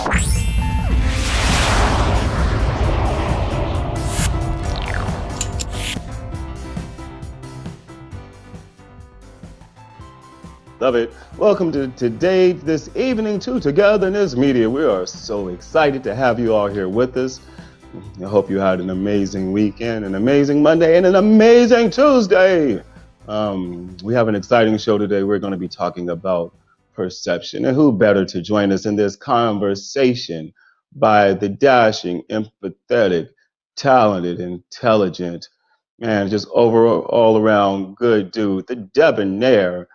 Love it. Welcome to today, this evening to Togetherness Media. We are so excited to have you all here with us. I hope you had an amazing weekend, an amazing Monday, and an amazing Tuesday. We have an exciting show today. We're going to be talking about perception, and who better to join us in this conversation by the dashing, empathetic, talented, intelligent, man, just overall all around good dude, the debonair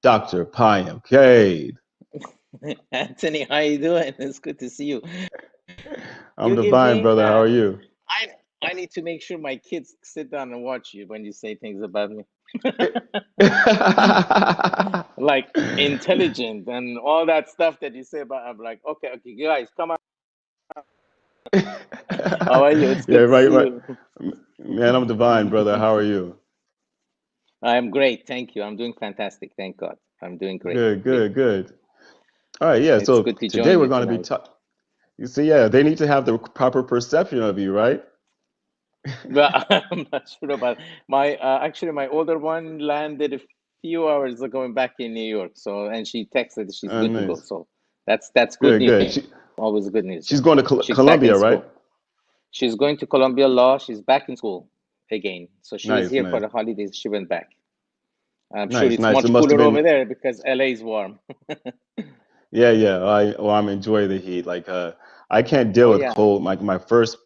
Dr. Payam Kade. Anthony, how you doing? It's good to see you. I'm You give divine, me brother. How are you? I need to make sure my kids sit down and watch you when you say things about me. Like intelligent and all that stuff that you say about. I'm like, okay, guys, come on. How are you? It's Yeah, good to right, see right. you. Man, I'm divine, brother. How are you? I'm great, thank you. I'm doing fantastic, thank God. I'm doing great. Good, good, good. All right, yeah. It's So good to today join we're you going to be tonight. talking. You see, yeah, they need to have the proper perception of you, right? Well, I'm not sure about my actually my older one landed a few hours ago and back in New York. So and she texted she's Oh, good to go. nice. So that's good Good, news. good. Always good news. She's going to She's back in Columbia, right? school. She's going to Columbia Law. She's back in school again. So she was Nice, here for nice, the holidays. She went back. I'm sure nice, it's nice. It much must have cooler over been. there because LA is warm. Yeah, yeah. I'm enjoy the heat. I can't deal Oh with yeah. cold. Like my first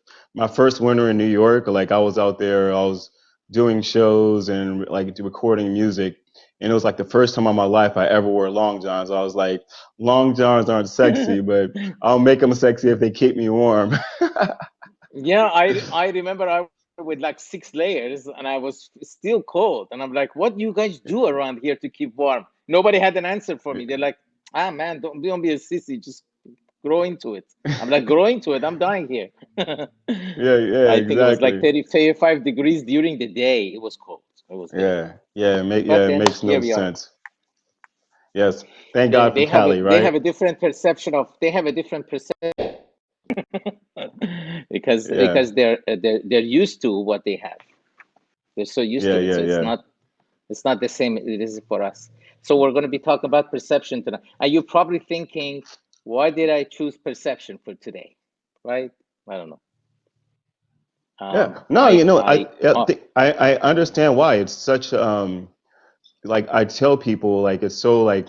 winter in New York, like I was out there, I was doing shows and like recording music, and it was like the first time in my life I ever wore long johns. I was like, long johns aren't sexy, but I'll make them sexy if they keep me warm. Yeah, I remember I with like 6 layers and I was still cold. And I'm like, what do you guys do around here to keep warm? Nobody had an answer for me. They're like, ah man, don't be a sissy, just grow into it. I'm like, grow into it. I'm dying here. Yeah, yeah, I think it was like exactly. 30, 35 degrees during the day. It was cold. It was very cold. Yeah, yeah, But it then makes no here we are. sense. Yes, thank They God for they have a Cali, they have right? a different perception of they have a different perception because Yeah, they're used to what they have. They're so used yeah, to it. yeah, So yeah. it's not the same it is for us. So we're going to be talking about perception tonight. And you're probably thinking, why did I choose perception for today? Right? I don't know. Yeah, no, you know, I I understand why it's such like I tell people like it's so like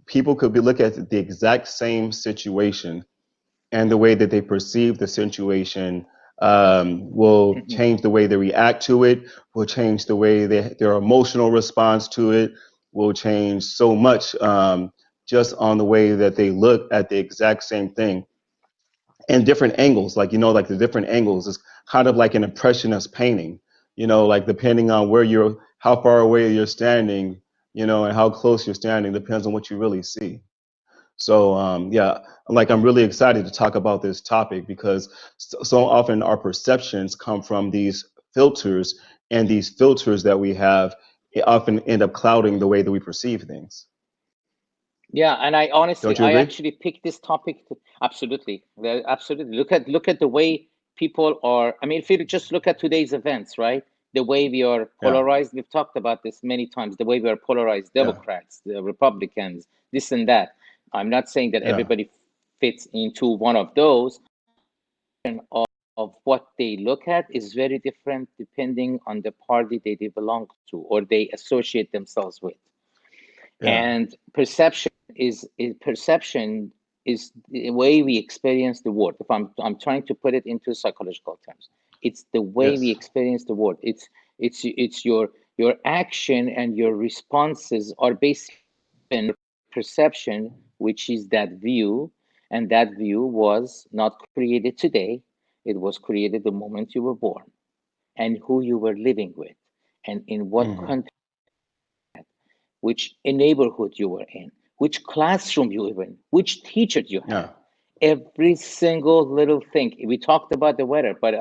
people could be look at the exact same situation and the way that they perceive the situation will change the way they react to it, will change the way their emotional response to it, will change so much just on the way that they look at the exact same thing and different angles. Like, you know, like the different angles is kind of like an impressionist painting, you know, like depending on where you're, how far away you're standing, you know, and how close you're standing depends on what you really see. So yeah, like I'm really excited to talk about this topic because so often our perceptions come from these filters, and these filters that we have often end up clouding the way that we perceive things. Yeah, and I honestly, Don't you I agree? actually picked this topic absolutely. Absolutely. Look at the way people are. I mean, if you just look at today's events, right? The way we are Yeah, polarized. We've talked about this many times. The way we are polarized, yeah, Democrats, the Republicans, this and that. I'm not saying that yeah, everybody fits into one of those. And of what they look at is very different depending on the party they belong to or they associate themselves with. yeah, And perception is the way we experience the world. If I'm trying to put it into psychological terms, it's the way we yes, experience the world. It's your action and your responses are based on perception, which is that view, and that view was not created today. It was created the moment you were born, and who you were living with, and in what hmm, country, which neighborhood you were in, which classroom you were in, which teacher you had. yeah, Every single little thing. We talked about the weather, but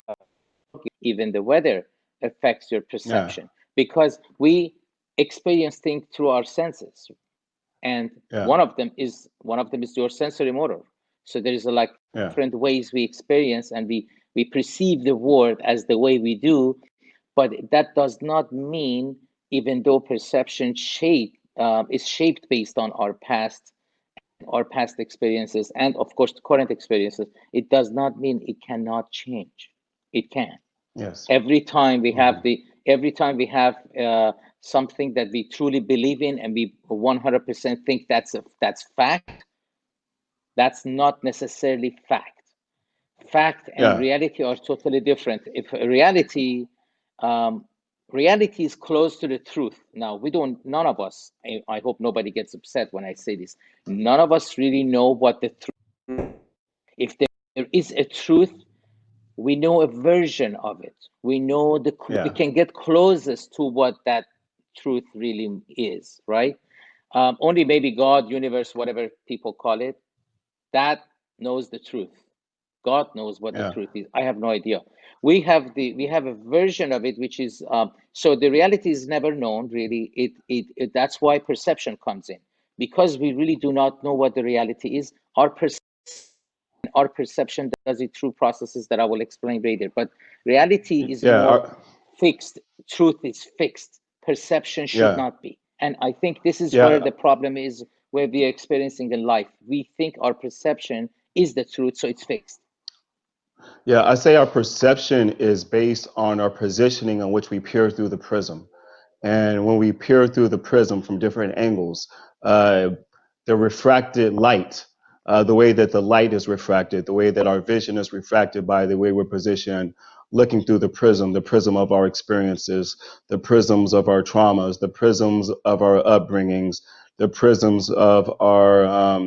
even the weather affects your yeah, perception because we experience things through our senses, and yeah, one of them is your sensory motor. So there is like Yeah. different ways we experience, and we perceive the world as the way we do. But that does not mean, even though perception is shaped based on our past experiences, and of course the current experiences, it does not mean it cannot change. It can. Yes. Every time we have Hmm. something that we truly believe in, and we 100% think that's fact, that's not necessarily fact. Fact and Yeah. reality are totally different. If um, reality is close to the truth. Now, none of us, I hope nobody gets upset when I say this, none of us really know what the truth. If there is a truth, we know a version of it. We know we Yeah. can get closest to what that truth really is, right? Only maybe God, universe, whatever people call it, that knows the truth. God knows what the Yeah. truth is. I have no idea. We have a version of it, which is so the reality is never known. Really, that's why perception comes in, because we really do not know what the reality is. Our perception does it through processes that I will explain later. But reality is Yeah. more fixed. Truth is fixed. Perception should Yeah. not be. And I think this is where Yeah. the problem is, where we are experiencing in life. We think our perception is the truth, so it's fixed. Yeah. I say our perception is based on our positioning on which we peer through the prism. And when we peer through the prism from different angles, uh, the refracted light, the way that the light is refracted, the way that our vision is refracted by the way we're positioned, looking through the prism of our experiences, the prisms of our traumas, the prisms of our upbringings, the prisms of our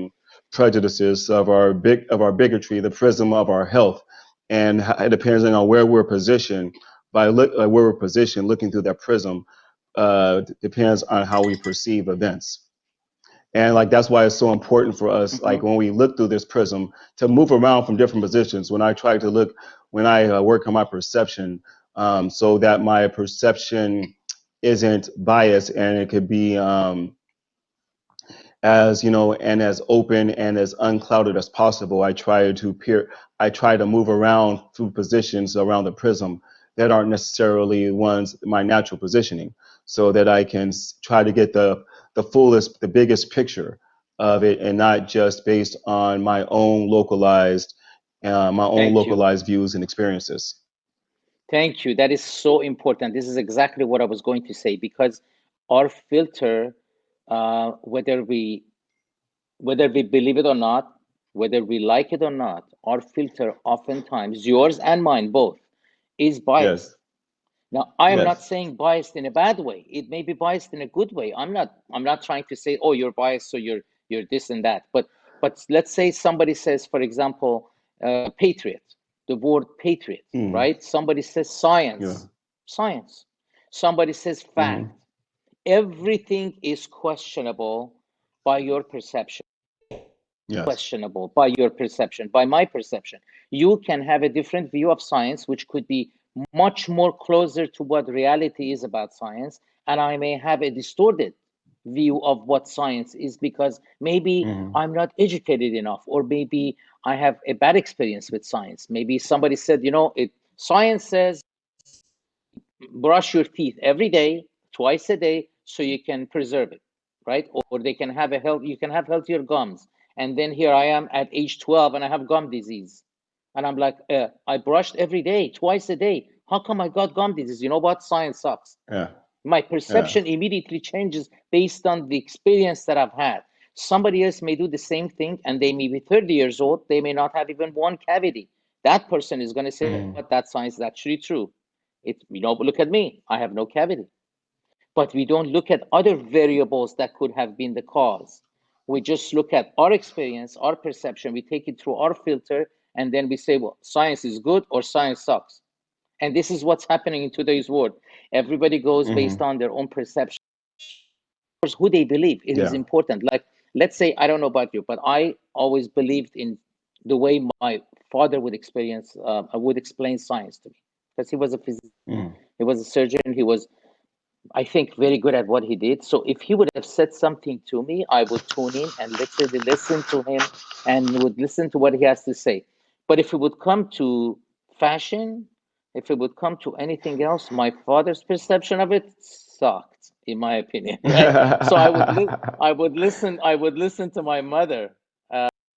prejudices, of our bigotry, the prism of our health, and depending on where we're positioned, where we're positioned, looking through that prism, depends on how we perceive events. And like that's why it's so important for us, Mm-hmm. like when we look through this prism, to move around from different positions. When I work on my perception, so that my perception isn't biased and it could be as and as open and as unclouded as possible. I try to move around through positions around the prism that aren't necessarily ones my natural positioning, so that I can try to get the biggest picture of it, and not just based on my own Thank you. localized views and experiences. Thank you. That is so important. This is exactly what I was going to say, because our filter, uh, whether we whether we believe it or not, whether we like it or not, our filter oftentimes, yours and mine both, is biased. Yes. Now, I am not Yes. saying biased in a bad way. It may be biased in a good way. I'm not trying to say, oh, you're biased, so you're this and that. But let's say somebody says, for example, patriot, the word patriot, Mm. right? Somebody says Yeah. science. Somebody says fact. Hmm. Everything is questionable by your perception. Yes. Questionable by your perception, by my perception. You can have a different view of science, which could be much more closer to what reality is about science. And I may have a distorted view of what science is, because maybe Hmm. I'm not educated enough, or maybe I have a bad experience with science. Maybe somebody said, science says brush your teeth every day, twice a day, so you can preserve it, right? Or they can have you can have healthier gums. And then here I am at age 12 and I have gum disease. And I'm like, I brushed every day, twice a day. How come I got gum disease? You know what? Science sucks. Yeah. My Yeah. perception immediately changes based on the experience that I've had. Somebody else may do the same thing and they may be 30 years old. They may not have even one cavity. That person is going to say, Hmm. but that science is actually true. Look at me. I have no cavity. But we don't look at other variables that could have been the cause. We just look at our experience, our perception. We take it through our filter, and then we say, well, science is good or science sucks. And this is what's happening in today's world. Everybody goes based Hmm. on their own perception, who they believe. It is Yeah. important. Like, let's say, I don't know about you, but I always believed in the way my father would explain science to me, because he was a physician, Hmm. he was a surgeon, he was I think, very good at what he did. So if he would have said something to me, I would tune in and literally listen to him and would listen to what he has to say. But if it would come to fashion, if it would come to anything else, my father's perception of it sucked, in my opinion, right? So I would listen to my mother.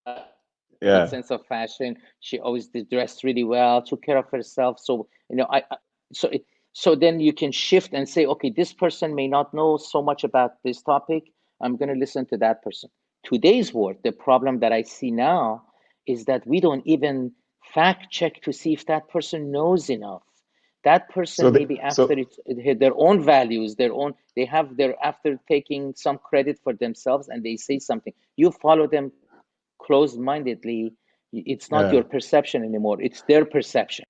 Good Yeah. sense of fashion. She always did dressed really well, took care of herself. So so so then you can shift and say, okay, this person may not know so much about this topic. I'm going to listen to that person. Today's world, the problem that I see now is that we don't even fact check to see if that person knows enough. That So person the, maybe after so their own values, their own, they have their, after taking some credit for themselves and they say something, you follow them closed mindedly. It's not yeah. your perception anymore, it's their perception.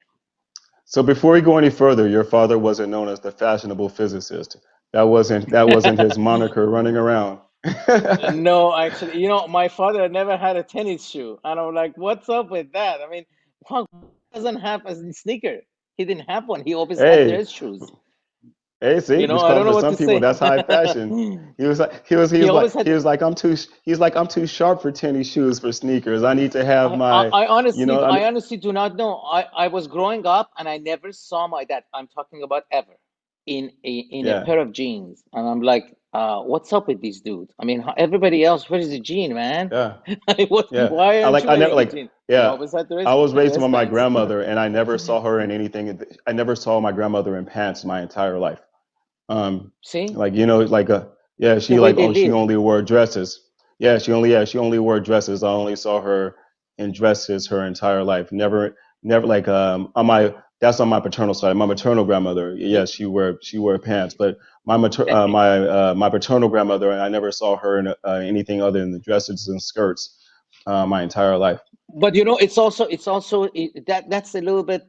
So before we go any further, your father wasn't known as the fashionable physicist. That wasn't his moniker running around. No, actually, my father never had a tennis shoe. And I'm like, what's up with that? I mean, who doesn't have a sneaker? He didn't have one. He always had Hey, dress shoes. hey, see, I don't because know for what some to people say. that's high fashion. He He was always like had. I'm too sharp for tennis shoes for sneakers. I need to have my, I you know, honestly, I, I honestly do not know. I was growing up and I never saw my dad. I'm talking about ever in a yeah, pair of jeans, and I'm like, what's up with these dudes? I mean, everybody else, where's the jean, man? yeah. Yeah, Why aren't you I never wearing a like. jean? He Yeah, always had the I was raised by my wristbands. grandmother, and I never saw her in anything. I never saw my grandmother in pants my entire life. Um, See like yeah, the she way like they she live. only wore dresses. She only wore dresses. I only saw her in dresses her entire life. Never like on my that's on my paternal side. My maternal grandmother, yes, she wore pants, but my paternal grandmother, I never saw her in anything other than the dresses and skirts my entire life. But that's a little bit,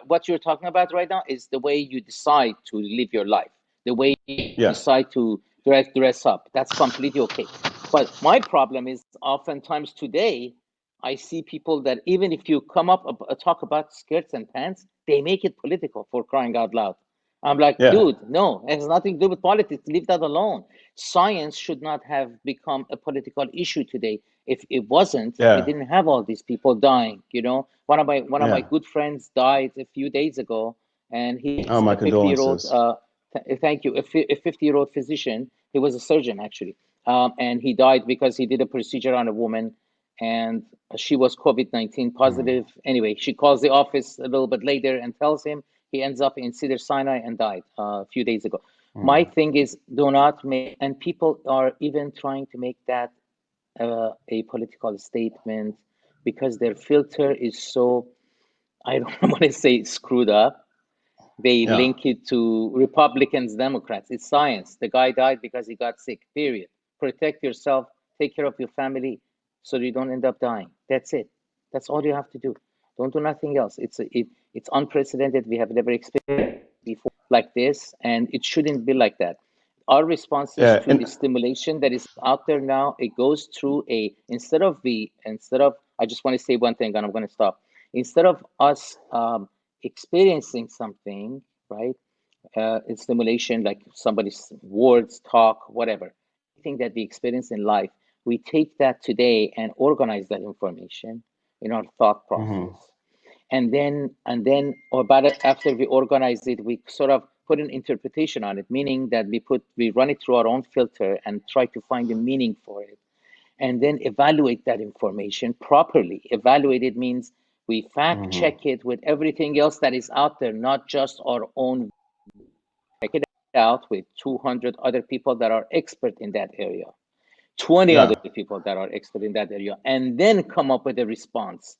what you're talking about right now is the way you decide to live your life, the way you Yes. decide to dress up. That's completely okay. But my problem is oftentimes today I see people that even if you come up talk about skirts and pants, they make it political, for crying out loud. I'm like, Yeah. dude, no, it has nothing to do with politics. Leave that alone. Science should not have become a political issue today. If it wasn't, we Yeah. didn't have all these people dying. One of my Yeah. good friends died a few days ago, and Oh, he's my a 50-year-old. condolences. Thank you. A 50-year-old physician. He was a surgeon actually, and he died because he did a procedure on a woman, and she was COVID-19 Mm. positive. Anyway, she calls the office a little bit later and tells him. He ends up in Cedar Sinai and died a few days ago. My Mm. thing is, do not make, and people are even trying to make that a political statement because their filter is so, I don't want to say screwed up. They Yeah. link it to Republicans, Democrats. It's science. The guy died because he got sick, period. Protect yourself, take care of your family so you don't end up dying. That's it. That's all you have to do. Don't do nothing else. It's unprecedented. We have never experienced before like this, and it shouldn't be like that. Our responses Yeah. to the stimulation that is out there now, it goes through a, instead of, I just want to say one thing and I'm going to stop. Instead of us experiencing something, right? In stimulation, like somebody's words, talk, whatever, anything that we experience in life, we take that today and organize that information in our thought Hmm. process. And then or about it, after we organize it, we sort of put an interpretation on it, meaning that we run it through our own filter and try to find a meaning for it, and then evaluate that information properly. Evaluate it means we fact Hmm. check it with everything else that is out there, not just our own. Check it out with 200 other people that are expert in that area, 20 other Yeah. people that are expert in that area, and then come up with a response,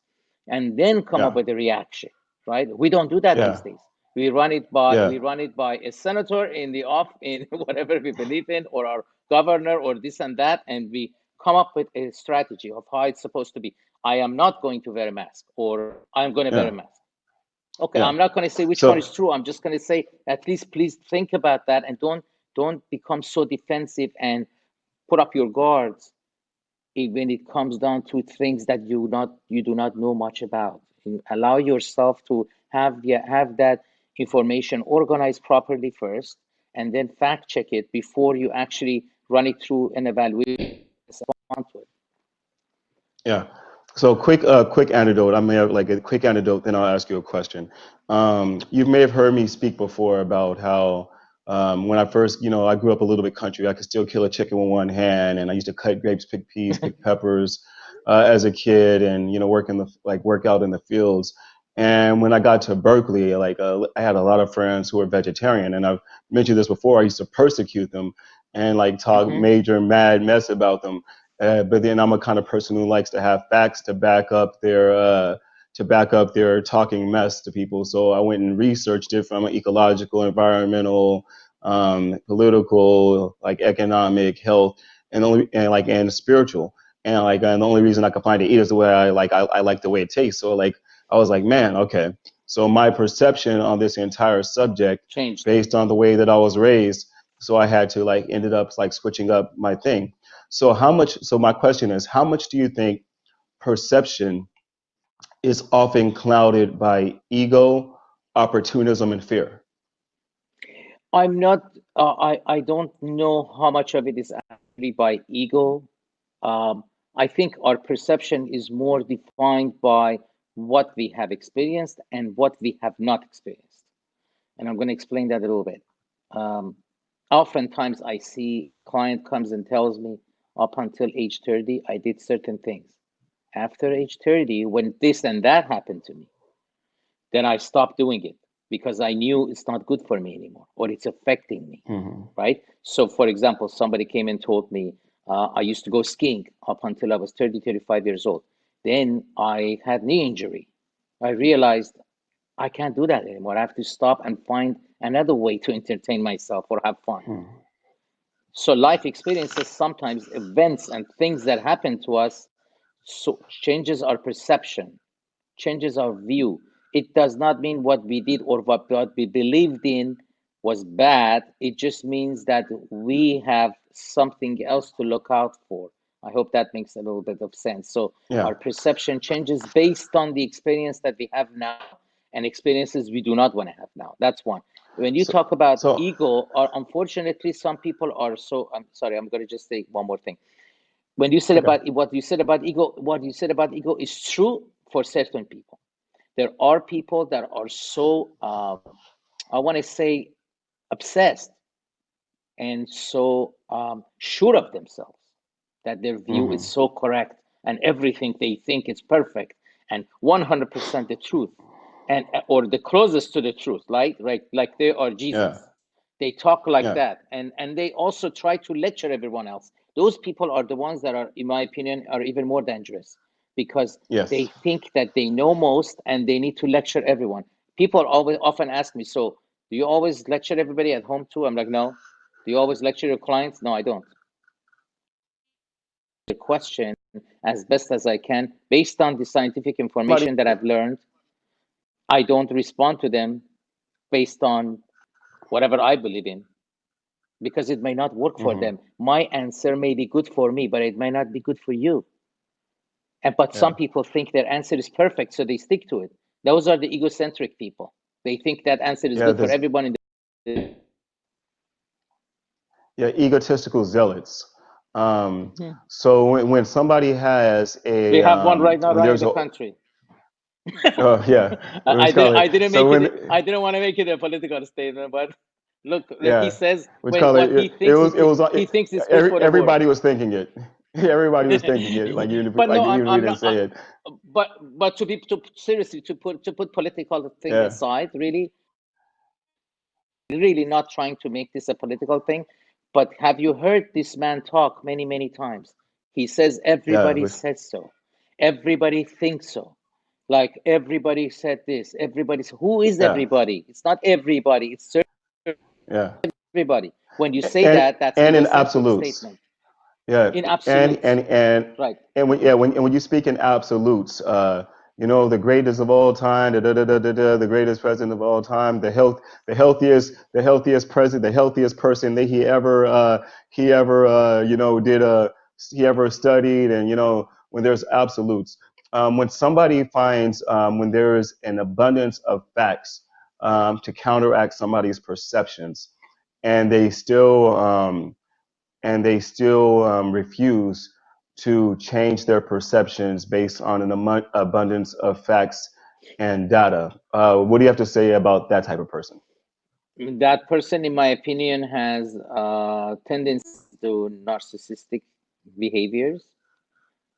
and then come up Yeah. with a reaction. Right? We don't do that these Yeah. days. We Yeah. run it by a senator in the off in whatever we believe in, or our governor, or this and that, and we come up with a strategy of how it's supposed to be. I am not going to wear a mask, or I'm going to wear a Yeah. mask. Okay, Yeah. I'm not going to say which one So is true. I'm just going to say, at least please think about that, and don't become so defensive and put up your guards when it comes down to things that you do not know much about. Allow yourself to have that information organized properly first, and then fact check it before you actually run it through an evaluation onto it. Yeah. So quick anecdote. I may have like a quick anecdote, then I'll ask you a question. You may have heard me speak before about how when I first, I grew up a little bit country. I could still kill a chicken with one hand, and I used to cut grapes, pick peas, pick peppers as a kid, and work out in the fields. And when I got to Berkeley, I had a lot of friends who were vegetarian, and I've mentioned this before. I used to persecute them and like talk Mm-hmm. major mad mess about them. But then I'm a kind of person who likes to have facts to back up their talking mess to people. So I went and researched it from an ecological, environmental, political, like economic, health, and spiritual. And the only reason I could find it eat is the way I like the way it tastes. So like I was like, man, okay. So my perception on this entire subject, Changed. based on the way that I was raised, so I had to ended up switching up my thing. So my question is, how much do you think perception is often clouded by ego, opportunism, and fear? I'm not. I don't know how much of it is actually by ego. Um, I think our perception is more defined by what we have experienced and what we have not experienced. And I'm going to explain that a little bit. Um, Oftentimes, I see client comes and tells me, up until age 30, I did certain things. After age 30, when this and that happened to me, then I stopped doing it because I knew it's not good for me anymore or it's affecting me, Mm-hmm. right? So, for example, somebody came and told me I used to go skiing up until I was 30, 35 years old. Then I had knee injury. I realized I can't do that anymore. I have to stop and find another way to entertain myself or have fun. Mm-hmm. So life experiences, sometimes events and things that happen to us, so changes our perception, changes our view. It does not mean what we did or what we believed in was bad. It just means that we have something else to look out for. I hope that makes a little bit of sense. So Yeah. our perception changes based on the experience that we have now and experiences we do not want to have now. That's one. When you So talk about so ego, or unfortunately, some people are so. I'm sorry. I'm going to just say one more thing. When you said okay. about what you said about ego, what you said about ego is true for certain people. There are people that are so, I want to say, obsessed and so sure of themselves that their view is Mm-hmm. so correct and everything they think is perfect and 100% the truth, and or the closest to the truth, right, like they are Yeah. Jesus. They talk like Yeah. that, and they also try to lecture everyone else. Those people are the ones that are, in my opinion, are even more dangerous because Yes. they think that they know most and they need to lecture everyone. People always often ask me, so do you always lecture everybody at home too? I'm like, no. Do you always lecture your clients? No, I don't. The question as best as I can based on the scientific Somebody. information that I've learned. I don't respond to them based on whatever I believe in because it may not work for Mm-hmm. them. My answer may be good for me, but it may not be good for you. And but some Yeah. people think their answer is perfect, so they stick to it. Those are the egocentric people. They think that answer is Yeah. good for There's everyone in the. yeah egotistical zealots. Um, Mhm. so when somebody has We a have one right now, when right in there's the a country. yeah, I let's didn't call I it didn't so make when it I didn't want to make it a political statement, but look, he yeah, says let's when call what it it was he thinks is good for the world. everybody was thinking it. Everybody was thinking it, But no, even if we I'm didn't not. say it. But to be to seriously to put political thing Yeah, aside, really not trying to make this a political thing. But have you heard this man talk many times? He says yeah, everybody which said so, everybody thinks so, like everybody said this, everybody's who is yeah, everybody? It's not everybody, it's yeah, everybody. When you say and that, that's and in egocentric absolutes. statement. Yeah, In and absolutes, and and right? when you speak in absolutes, the greatest of all time, the greatest president of all time, the healthiest president, the healthiest person that he ever did he ever studied, and when there's absolutes, when somebody finds when there is an abundance of facts to counteract somebody's perceptions, and they still refuse to change their perceptions based on an abundance of facts and data. What do you have to say about that type of person? That person, in my opinion, has tendencies to narcissistic behaviors.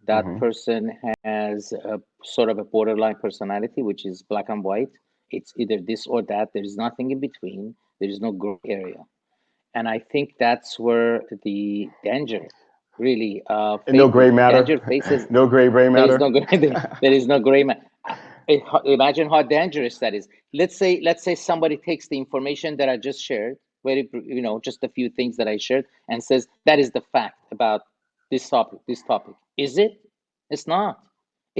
That Hmm. person has a sort of a borderline personality, which is black and white. It's either this or that. There is nothing in between. There is no gray area. And I think that's where the danger really And no gray matter. danger faces. No gray There is no matter. gray. There is no gray man. Imagine how dangerous that is. Let's say somebody takes the information that I just shared, just a few things that I shared, and says that is the fact about this topic. This topic, is it? It's not.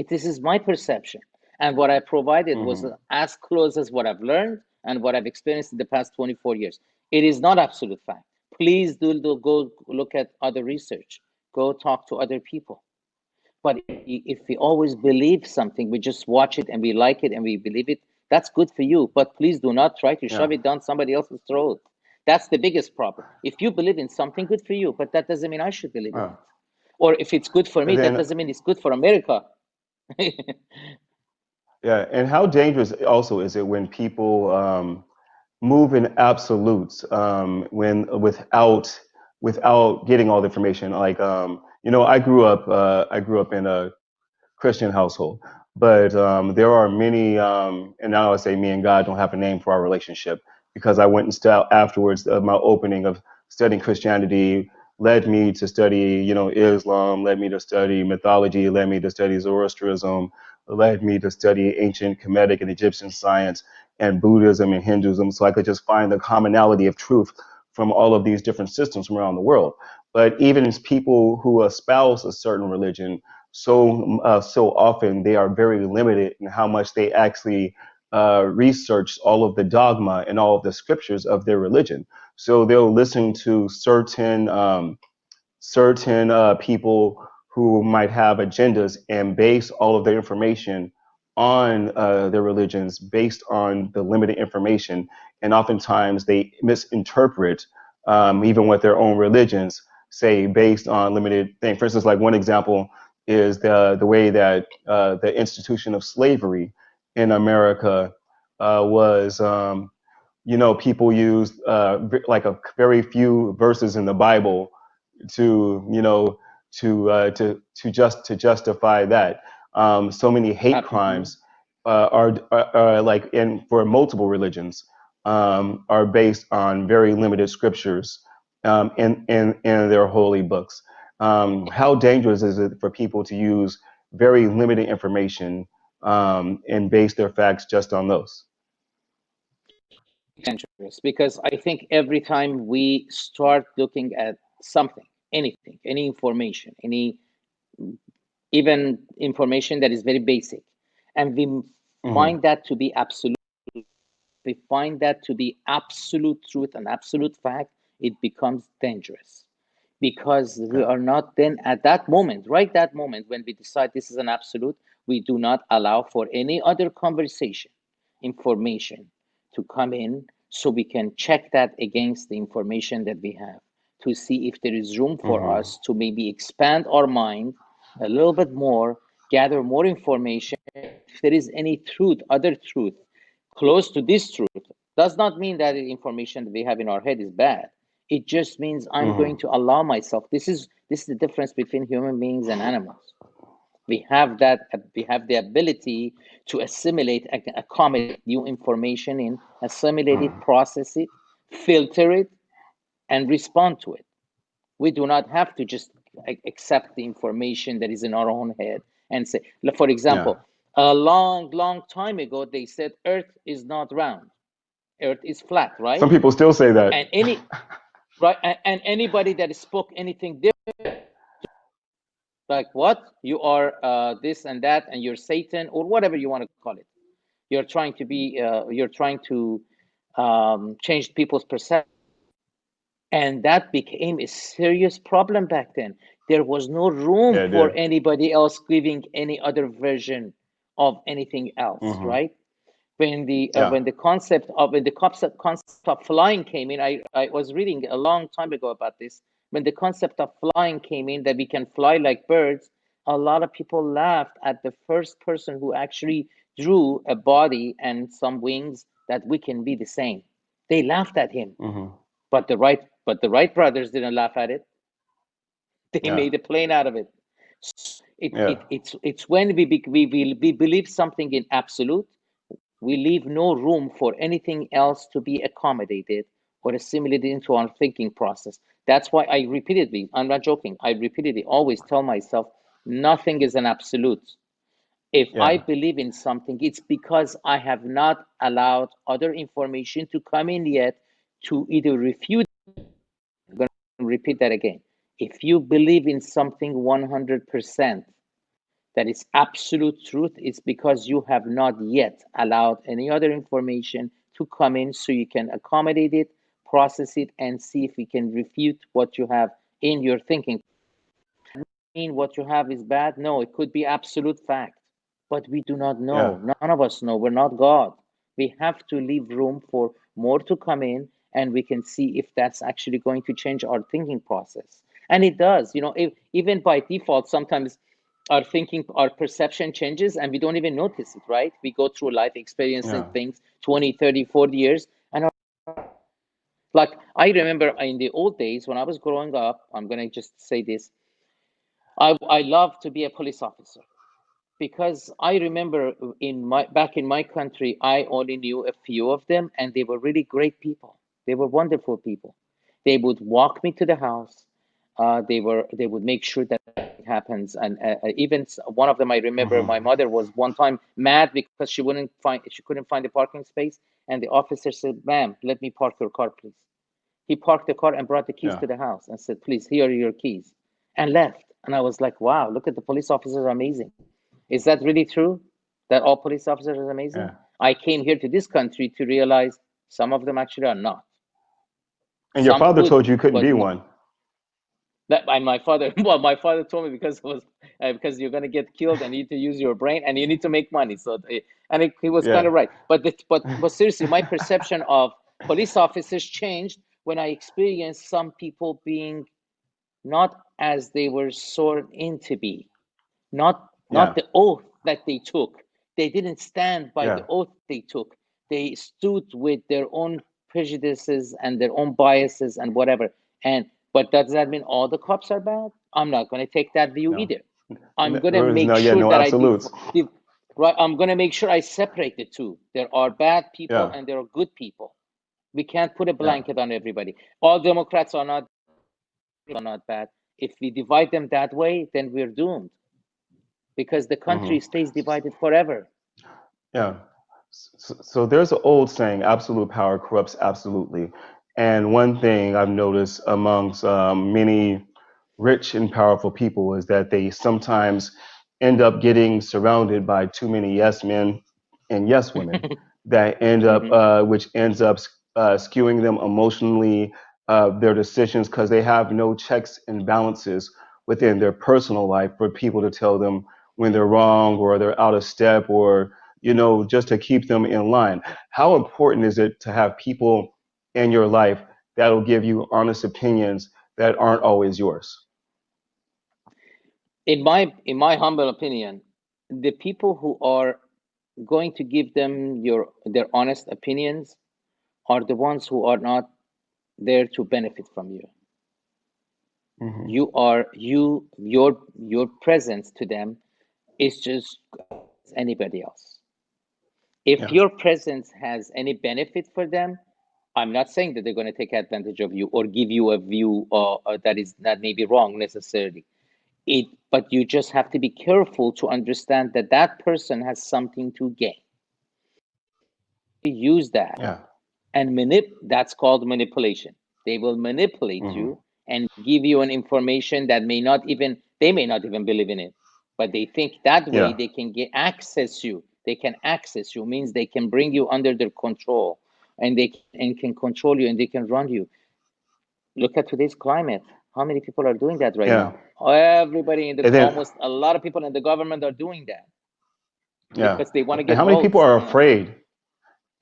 This is my perception, and what I provided was Hmm. as close as what I've learned and what I've experienced in the past 24 years. It is not absolute fact. Please do go look at other research. Go talk to other people. But if we always believe something, we just watch it and we like it and we believe it, that's good for you. But please do not try to Yeah. shove it down somebody else's throat. That's the biggest problem. If you believe in something, good for you, but that doesn't mean I should believe in Uh, it. Or if it's good for and me, that then doesn't mean it's good for America. yeah, and how dangerous also is it when people move in absolutes when without getting all the information? Like I grew up in a Christian household. But there are many, and now I say me and God don't have a name for our relationship because I went and afterwards. My opening of studying Christianity led me to study, Islam, led me to study mythology, led me to study Zoroastrianism, led me to study ancient Kemetic and Egyptian science and Buddhism and Hinduism, so I could just find the commonality of truth from all of these different systems from around the world. But even as people who espouse a certain religion, so often they are very limited in how much they actually research all of the dogma and all of the scriptures of their religion. So they'll listen to certain people who might have agendas and base all of their information on their religions based on the limited information. And oftentimes they misinterpret even what their own religions say based on limited things. For instance, like one example is the way that the institution of slavery in America was. People used like a very few verses in the Bible to to justify that. So many hate Mhm. crimes are like in for multiple religions are based on very limited scriptures in their holy books. How dangerous is it for people to use very limited information and base their facts just on those? Dangerous because I think every time we start looking at something, anything, any information, any even information that is very basic, and we Hmm. find that to be absolute, we find that to be absolute truth and absolute fact, it becomes dangerous because we Yeah. are not then at that moment, right? That moment when we decide this is an absolute, we do not allow for any other conversation, information to come in so we can check that against the information that we have to see if there is room for Hmm. us to maybe expand our mind a little bit more, gather more information. If there is any truth, other truth, close to this truth, does not mean that the information that we have in our head is bad. It just means I'm Hmm. going to allow myself. This is the difference between human beings and animals. We have the ability to assimilate, accommodate new information in, assimilate it, Hmm. process it, filter it, and respond to it. We do not have to just accept the information that is in our own head and say, for Yeah. example, a long, long time ago, they said Earth is not round, Earth is flat, right? Some people still say that. And anybody that spoke anything different, like what you are, this and that, and you're Satan or whatever you want to call it. You're trying to change people's perception. And that became a serious problem back then. There was no room Yeah, it for did. anybody else giving any other version of anything else, Hmm. right? Yeah. When the concept of flying came in, I was reading a long time ago about this. When the concept of flying came in, that we can fly like birds, a lot of people laughed at the first person who actually drew a body and some wings that we can be the same. They laughed at him, Hmm. but the Wright brothers didn't laugh at it. They Yeah. made a plane out of it. So Yeah. it's when we believe something in absolute, we leave no room for anything else to be accommodated or assimilated into our thinking process. That's why I repeatedly, I'm not joking, I repeatedly always tell myself nothing is an absolute. If I Yeah. believe in something, it's because I have not allowed other information to come in yet to either refute. I'm going to repeat that again. If you believe in something 100%, that is absolute truth, it's because you have not yet allowed any other information to come in so you can accommodate it, process it, and see if you can refute what you have in your thinking. Mean what you have is bad? No, it could be absolute fact, but we do not Yeah. know. None of us know. We're not God. We have to leave room for more to come in, and we can see if that's actually going to change our thinking process. And it does. Even by default, sometimes our thinking, our perception changes, and we don't even notice it, right? We go through life experiencing Yeah. things 20, 30, 40 years, and like I remember in the old days when I was growing up, I'm going to just say this. I love to be a police officer because I remember back in my country, I only knew a few of them, and they were really great people. They were wonderful people. They would walk me to the house. They would make sure that it happens, and even one of them I remember. Hmm. My mother was one time mad because she couldn't find a parking space, and the officer said, "Ma'am, let me park your car, please." He parked the car and brought the keys Yeah. to the house and said, "Please, here are your keys," and left. And I was like, "Wow, look at the police officers are amazing." Is that really true? That all police officers are amazing? Yeah. I came here to this country to realize some of them actually are not. And your Some father could, told you couldn't but be one. that and my father. Well, my father told me because it was because you're gonna get killed and you need to use your brain and you need to make money. He was kind Yeah. of right. But seriously, my perception of police officers changed when I experienced some people being not as they were sworn in to be, not Yeah. the oath that they took. They didn't stand by Yeah. the oath they took. They stood with their own prejudices and their own biases and whatever. And but does that mean all the cops are bad? I'm not going to take that view No. either. I'm going to There is make no. Yeah. sure No that absolutes. right. I'm going to make sure I separate the two. There are bad people Yeah. and there are good people. We can't put a Yeah. blanket on everybody. All Democrats are not bad. If we divide them that way, then we're doomed because the Hmm. country stays divided forever. Yeah. So there's an old saying, absolute power corrupts absolutely. And one thing I've noticed amongst many rich and powerful people is that they sometimes end up getting surrounded by too many yes men and yes women that end up, Mhm. which ends up skewing them emotionally, their decisions, because they have no checks and balances within their personal life for people to tell them when they're wrong or they're out of step or just to keep them in line. How important is it to have people in your life that'll give you honest opinions that aren't always yours? In my humble opinion, the people who are going to give them their honest opinions are the ones who are not there to benefit from you. Hmm. Your presence to them is just as anybody else. If Yeah. your presence has any benefit for them, I'm not saying that they're going to take advantage of you or give you a view that may be wrong necessarily. But you just have to be careful to understand that that person has something to gain. Use that Yeah. and that's called manipulation. They will manipulate Hmm. you and give you an information that they may not even believe in it, but they think that way Yeah. they can get access you. They can access you means they can bring you under their control, and can control you and they can run you. Look at today's climate. How many people are doing that right Yeah. now? Everybody And then, almost a lot of people in the government are doing that yeah. because they want to And get how many people votes. are afraid?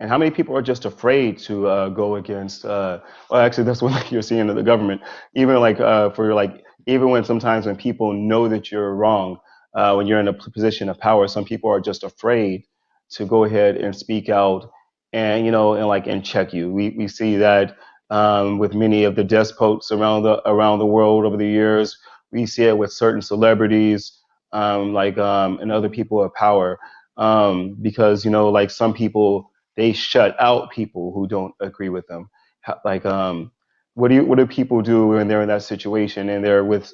And how many people are just afraid to go against? Well, actually, that's what you're seeing in the government. Even like for like, even when sometimes when people know that you're wrong, when you're in a position of power, some people are just afraid to go ahead and speak out, and and like and check you. We see that with many of the despots around the world over the years. We see it with certain celebrities, and other people of power, because like some people, they shut out people who don't agree with them. Like, what do people do when they're in that situation and they're with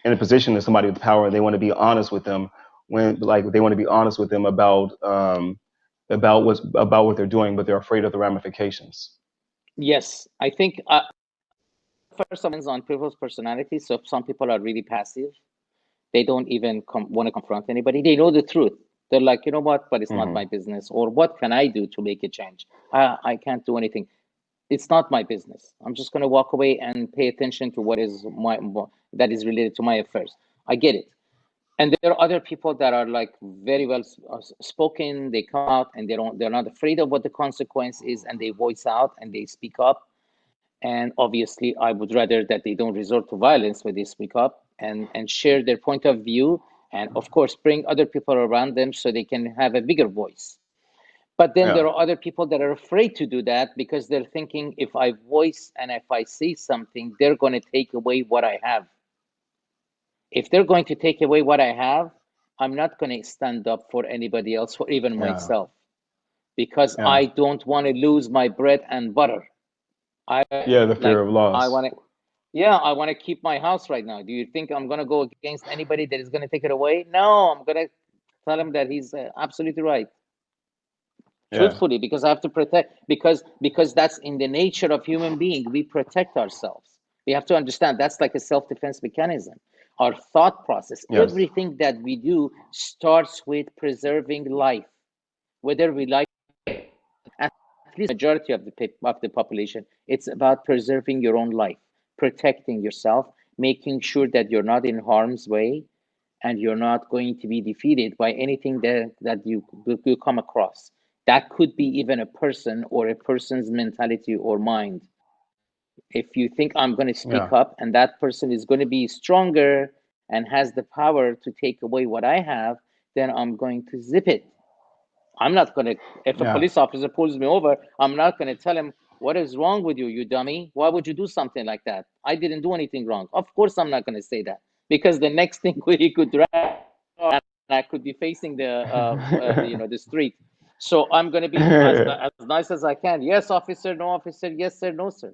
in a position of somebody with power, and they want to be honest with them when like they want to be honest with them about what they're doing, but they're afraid of the ramifications. Yes, I think first of all, depends on people's personality. So some people are really passive. They don't even want to confront anybody. They know the truth. They're like, you know what, but it's not Hmm. my business. Or what can I do to make a change? I can't do anything. It's not my business. I'm just going to walk away and pay attention to what is that is related to my affairs. I get it. And there are other people that are like very well spoken. They come out and they're not afraid of what the consequence is, and they voice out and they speak up. And obviously, I would rather that they don't resort to violence when they speak up and share their point of view, and of course bring other people around them so they can have a bigger voice. But then Yeah, there are other people that are afraid to do that because they're thinking, if I voice and if I say something, they're going to take away what I have. If they're going to take away what I have, I'm not going to stand up for anybody else or even yeah, myself, because yeah, I don't want to lose my bread and butter. I yeah. The like fear of I loss. want to Yeah, I want to keep my house right now. Do you think I'm going to go against anybody that is going to take it away? No, I'm going to tell him that he's absolutely right. Yeah, Truthfully, because I have to protect, because that's in the nature of human being. We protect ourselves. We have to understand that's like a self-defense mechanism. Our thought process, yes, everything that we do starts with preserving life, whether we like, at least majority of the population, it's about preserving your own life, protecting yourself, making sure that you're not in harm's way, and you're not going to be defeated by anything that you come across. That could be even a person or a person's mentality or mind. If you think I'm going to yeah, speak up and that person is going to be stronger and has the power to take away what I have, then I'm going to zip it. I'm not going to, if a yeah, police officer pulls me over, I'm not going to tell him, what is wrong with you, you dummy? Why would you do something like that? I didn't do anything wrong. Of course, I'm not going to say that, because the next thing he could drag, and I could be facing the street. So I'm going to be as nice as I can. Yes, officer, no, officer, yes, sir, no, sir.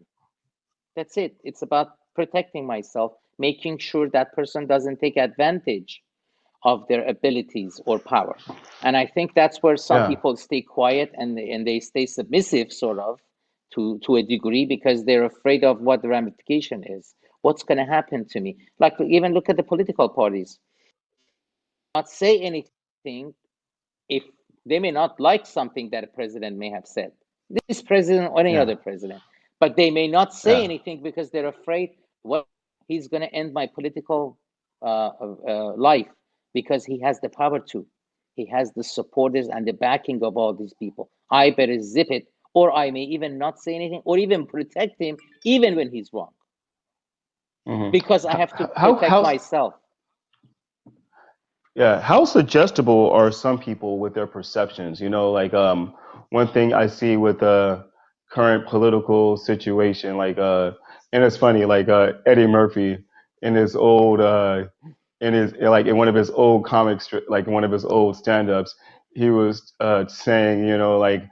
That's it. It's about protecting myself, making sure that person doesn't take advantage of their abilities or power. And I think that's where some yeah, people stay quiet and they stay submissive, sort of, to a degree, because they're afraid of what the ramification is. What's going to happen to me? Like, even look at the political parties. Not say anything if they may not like something that a president may have said. This president or any yeah, other president. But they may not say yeah. anything because they're afraid, what, he's going to end my political life, because he has the power to. He has the supporters and the backing of all these people. I better zip it, or I may even not say anything, or even protect him, even when he's wrong, Hmm. because I have to protect How myself. Yeah, how suggestible are some people with their perceptions? Like one thing I see with the current political situation, like and it's funny, like Eddie Murphy in his old in his like in one of his old like one of his old stand-ups, he was saying, like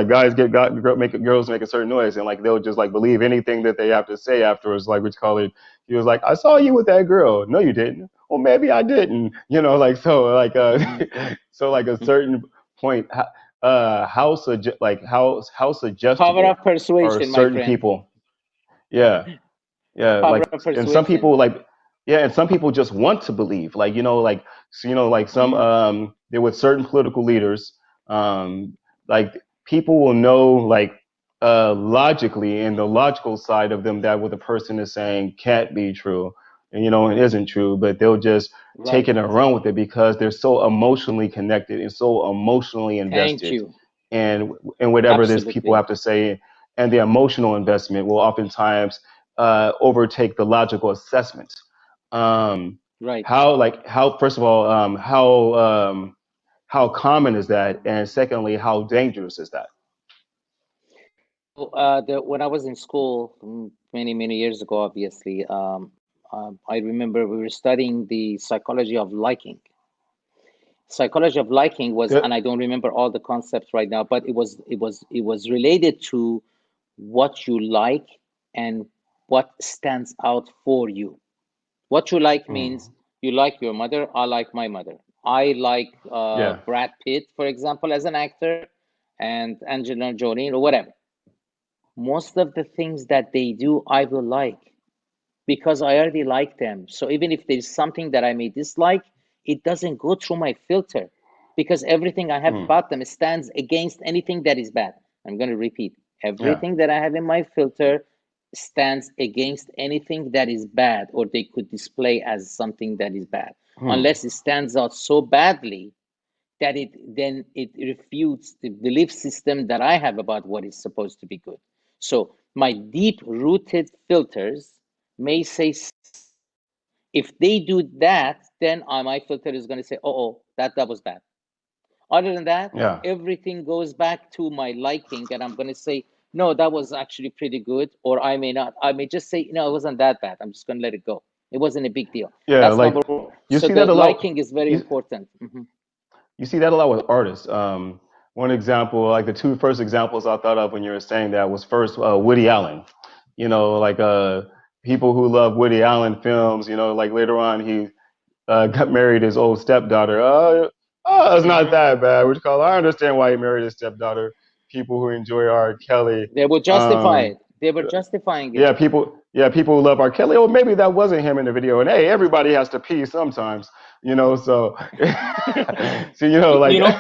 guys make girls make a certain noise, and like they'll just like believe anything that they have to say afterwards, like which call it. He was like, I saw you with that girl. No, you didn't. Well, maybe I didn't. Like so, like Mhm. so, like a certain point. How Power suggestible of are persuasion, my certain friend. people? Yeah, yeah, Power like, of and some persuasion. people like, yeah, and some people just want to believe, like, like, so, like some, Mhm. there with certain political leaders, like people will know, like, logically, in the logical side of them, that what the person is saying can't be true, and it isn't true, but they'll just take Right. it and run with it because they're so emotionally connected and so emotionally Thank invested you. and whatever these people Absolutely. have to say, and the emotional investment will oftentimes overtake the logical assessment. Um, Right. how first of all, how common is that, and secondly, how dangerous is that? So, when I was in school many, many years ago, obviously, I remember we were studying the psychology of liking. Psychology of liking was, Good. and I don't remember all the concepts right now, but it was related to what you like and what stands out for you. What you like means Mm. you like your mother. I like my mother. I like Yeah. Brad Pitt, for example, as an actor, and Angelina Jolie, or whatever. Most of the things that they do, I will like because I already like them. So even if there's something that I may dislike, it doesn't go through my filter because everything I have Mm. about them stands against anything that is bad. I'm going to repeat, Yeah. everything that I have in my filter stands against anything that is bad or they could display as something that is bad, Mm. unless it stands out so badly that it refutes the belief system that I have about what is supposed to be good. So my deep rooted filters may say if they do that, then my filter is going to say, oh, that was bad. Other than that, Yeah. everything goes back to my liking, and I'm going to say, no, that was actually pretty good. Or I may not. I may just say, no, it wasn't that bad. I'm just going to let it go. It wasn't a big deal. Yeah. That's Like number one. you So see the that a lot. liking is very You important. Mhm. you see that a lot with artists. One example, like the two first examples I thought of when you were saying that was first Woody Allen. Like people who love Woody Allen films. Like later on he got married his old stepdaughter. It's not Mhm. that bad. Which call I understand why he married his stepdaughter. People who enjoy R. Kelly. They would justify Um, it. They were justifying it. people who love R. Kelly. Oh, maybe that wasn't him in the video. And hey, everybody has to pee sometimes. So so like You know,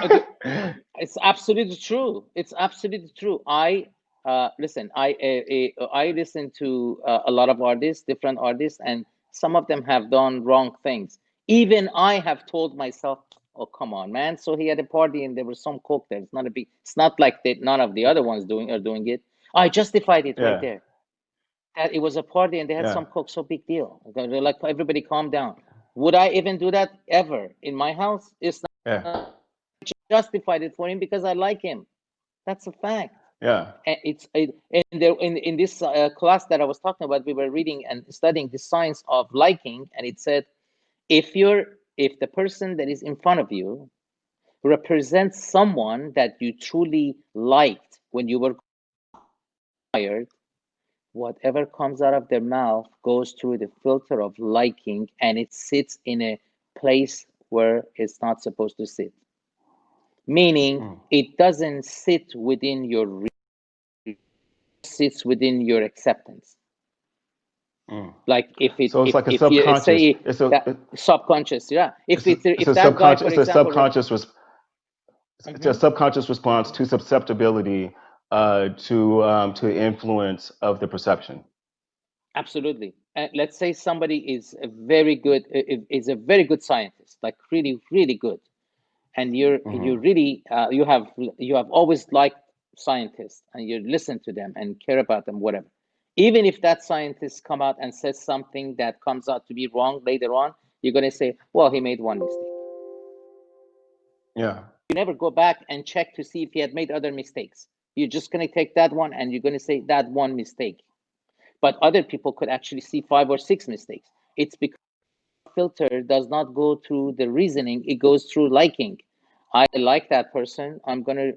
it's absolutely true. It's absolutely true. Listen. I listen to a lot of artists, different artists, and some of them have done wrong things. Even I have told myself, "Oh, come on, man!" So he had a party and there was some coke there. It's not a big. It's not like that. None of the other ones doing it. I justified it right yeah, there. That it was a party and they had yeah, some coke. So big deal. They're like, everybody, calm down. Would I even do that ever in my house? It's yeah, not justified it for him because I like him. That's a fact. yeah. And in this class that I was talking about, we were reading and studying the science of liking, and it said if the person that is in front of you represents someone that you truly liked when you were tired, whatever comes out of their mouth goes through the filter of liking, and it sits in a place where it's not supposed to sit, meaning Mm, it doesn't sit within your sits within your acceptance. mm. Like So it's like a if you subconscious. say that subconscious, yeah, It's if a that guy, subconscious. for It's a example, subconscious. It's a Mhm. subconscious response to susceptibility to influence of the perception. Absolutely. Let's say somebody is a very good is a very good scientist, like really really good, and Hmm. you really you have always liked scientists and you listen to them and care about them, whatever. Even if that scientist come out and says something that comes out to be wrong later on, you're going to say, well, he made one mistake. Yeah. You never go back and check to see if he had made other mistakes. You're just going to take that one and you're going to say that one mistake. But other people could actually see five or six mistakes. It's because filter does not go through the reasoning, it goes through liking. I like that person. I'm gonna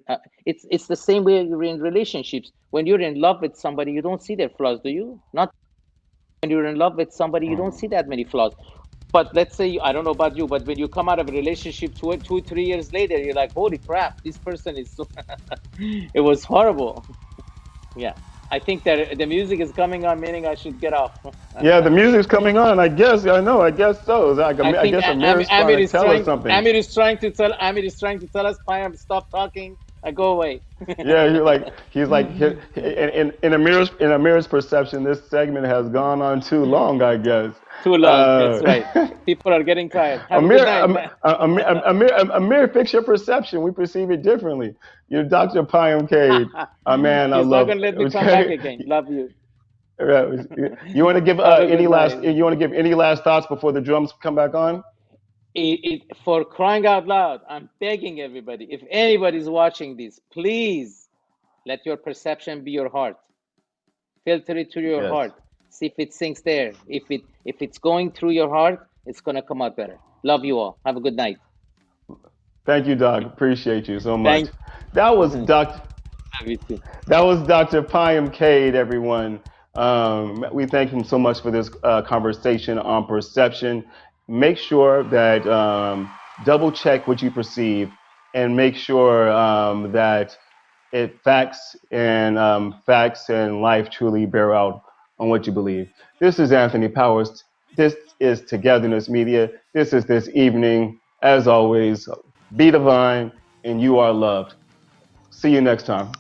it's the same way you're in relationships. When you're in love with somebody, you don't see their flaws, do you? Not when you're in love with somebody, you don't Mm. see that many flaws. But let's say, I don't know about you, but when you come out of a relationship 2 3 years later, you're like, holy crap, this person is so it was horrible. Yeah, I think that the music is coming on, meaning I should get off. Yeah, the music's coming on. I guess. I know. I guess so. I I think guess Amir is trying Amir to is tell us trying. something. Amir is trying to tell us, Payam, stop talking. I go away. Yeah, he's like in Amir's perception, this segment has gone on too long, I guess. Too long. That's right. People are getting tired. Have a good Amir, night, man. Amir, fix your perception. We perceive it differently. You're Dr. Payam Kade. Man, I He's not love. gonna let me come back Okay. again. Love you. You want to give Have a any good last? night. You want to give any last thoughts before the drums come back on? For crying out loud, I'm begging everybody. If anybody's watching this, please let your perception be your heart. Filter it through your Yes. heart. See if it sinks there. If it's going through your heart, it's gonna come out better. Love you all. Have a good night. Thank you, Doc. Appreciate you so much. Thank. That was Love Doc. you too. That was Dr. Payam Kade, everyone. We thank him so much for this conversation on perception. Make sure that double check what you perceive and make sure that facts and life truly bear out on what you believe. This is Anthony Powers. This is Togetherness Media. This is this evening. As always, be divine and you are loved. See you next time.